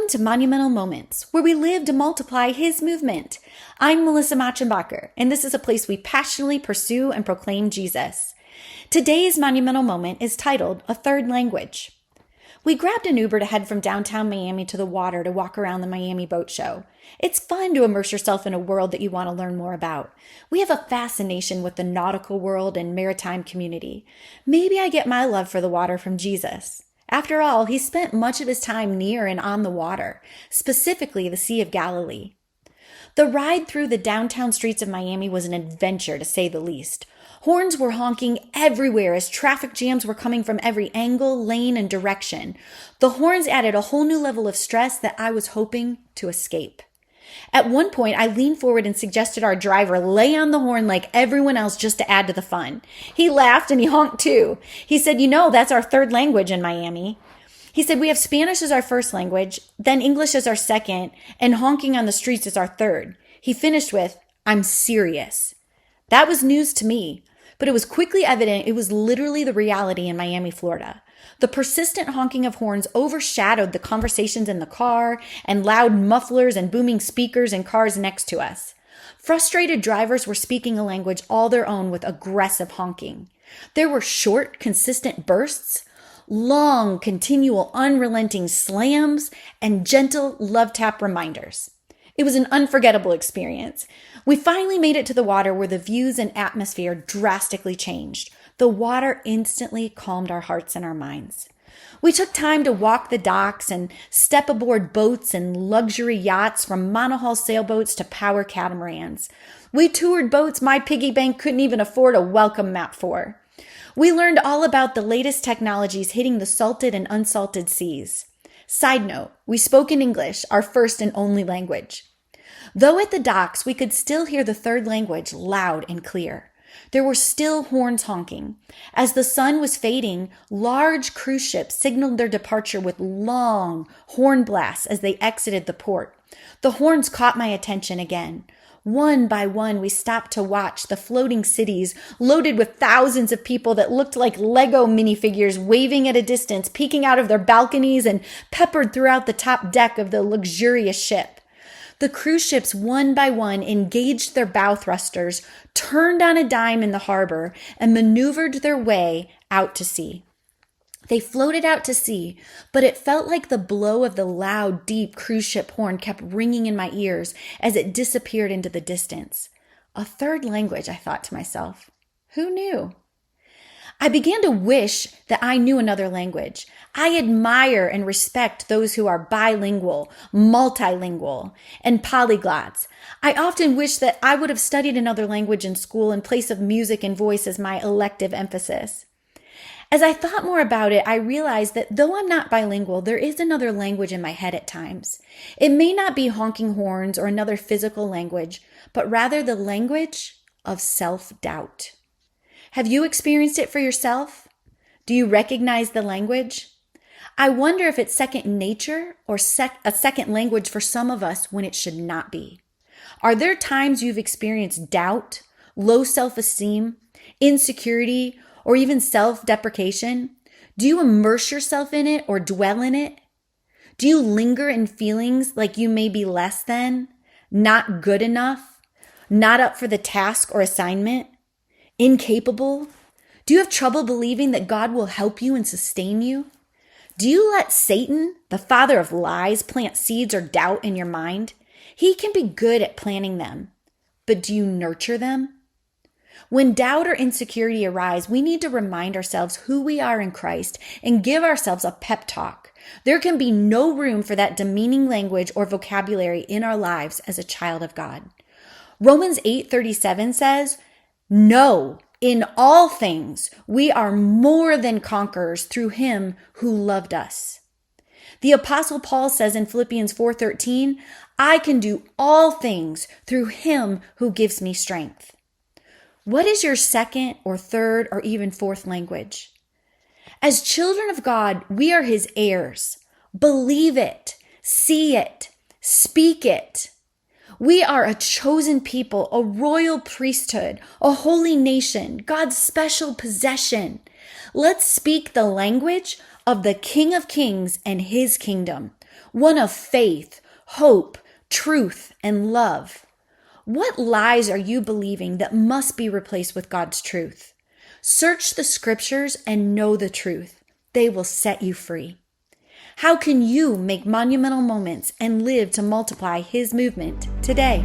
Welcome to Monumental Moments, where we live to multiply His movement. I'm Melissa Motschenbacher, and this is a place we passionately pursue and proclaim Jesus. Today's Monumental Moment is titled A Third Language. We grabbed an Uber to head from downtown Miami to the water to walk around the Miami Boat Show. It's fun to immerse yourself in a world that you want to learn more about. We have a fascination with the nautical world and maritime community. Maybe I get my love for the water from Jesus. After all, he spent much of his time near and on the water, specifically the Sea of Galilee. The ride through the downtown streets of Miami was an adventure, to say the least. Horns were honking everywhere as traffic jams were coming from every angle, lane, and direction. The horns added a whole new level of stress that I was hoping to escape. At one point, I leaned forward and suggested our driver lay on the horn like everyone else just to add to the fun. He laughed and he honked too. He said, that's our third language in Miami. He said, we have Spanish as our first language, then English as our second, and honking on the streets as our third. He finished with, I'm serious. That was news to me, but it was quickly evident it was literally the reality in Miami, Florida. The persistent honking of horns overshadowed the conversations in the car and loud mufflers and booming speakers in cars next to us. Frustrated drivers were speaking a language all their own with aggressive honking. There were short, consistent bursts, long, continual, unrelenting slams, and gentle love tap reminders. It was an unforgettable experience. We finally made it to the water where the views and atmosphere drastically changed. The water instantly calmed our hearts and our minds. We took time to walk the docks and step aboard boats and luxury yachts, from monohull sailboats to power catamarans. We toured boats my piggy bank couldn't even afford a welcome map for. We learned all about the latest technologies hitting the salted and unsalted seas. Side note, we spoke in English, our first and only language. Though at the docks, we could still hear the third language loud and clear. There were still horns honking. As the sun was fading, large cruise ships signaled their departure with long horn blasts as they exited the port. The horns caught my attention again. One by one, we stopped to watch the floating cities loaded with thousands of people that looked like Lego minifigures waving at a distance, peeking out of their balconies and peppered throughout the top deck of the luxurious ship. The cruise ships, one by one, engaged their bow thrusters, turned on a dime in the harbor, and maneuvered their way out to sea. They floated out to sea, but it felt like the blow of the loud, deep cruise ship horn kept ringing in my ears as it disappeared into the distance. A third language, I thought to myself. Who knew? I began to wish that I knew another language. I admire and respect those who are bilingual, multilingual, and polyglots. I often wish that I would have studied another language in school in place of music and voice as my elective emphasis. As I thought more about it, I realized that though I'm not bilingual, there is another language in my head at times. It may not be honking horns or another physical language, but rather the language of self-doubt. Have you experienced it for yourself? Do you recognize the language? I wonder if it's second nature or a second language for some of us when it should not be. Are there times you've experienced doubt, low self-esteem, insecurity, or even self-deprecation? Do you immerse yourself in it or dwell in it? Do you linger in feelings like you may be less than, not good enough, not up for the task or assignment, incapable? Do you have trouble believing that God will help you and sustain you? Do you let Satan, the father of lies, plant seeds or doubt in your mind? He can be good at planting them, but do you nurture them? When doubt or insecurity arise, we need to remind ourselves who we are in Christ and give ourselves a pep talk. There can be no room for that demeaning language or vocabulary in our lives as a child of God. Romans 8:37 says, "No, in all things we are more than conquerors through him who loved us." The Apostle Paul says in Philippians 4:13, "I can do all things through him who gives me strength." What is your second or third or even fourth language? As children of God, we are his heirs. Believe it, see it, speak it. We are a chosen people, a royal priesthood, a holy nation, God's special possession. Let's speak the language of the King of Kings and his kingdom. one of faith, hope, truth, and love. What lies are you believing that must be replaced with God's truth? Search the scriptures and know the truth. They will set you free. How can you make monumental moments and live to multiply His movement today?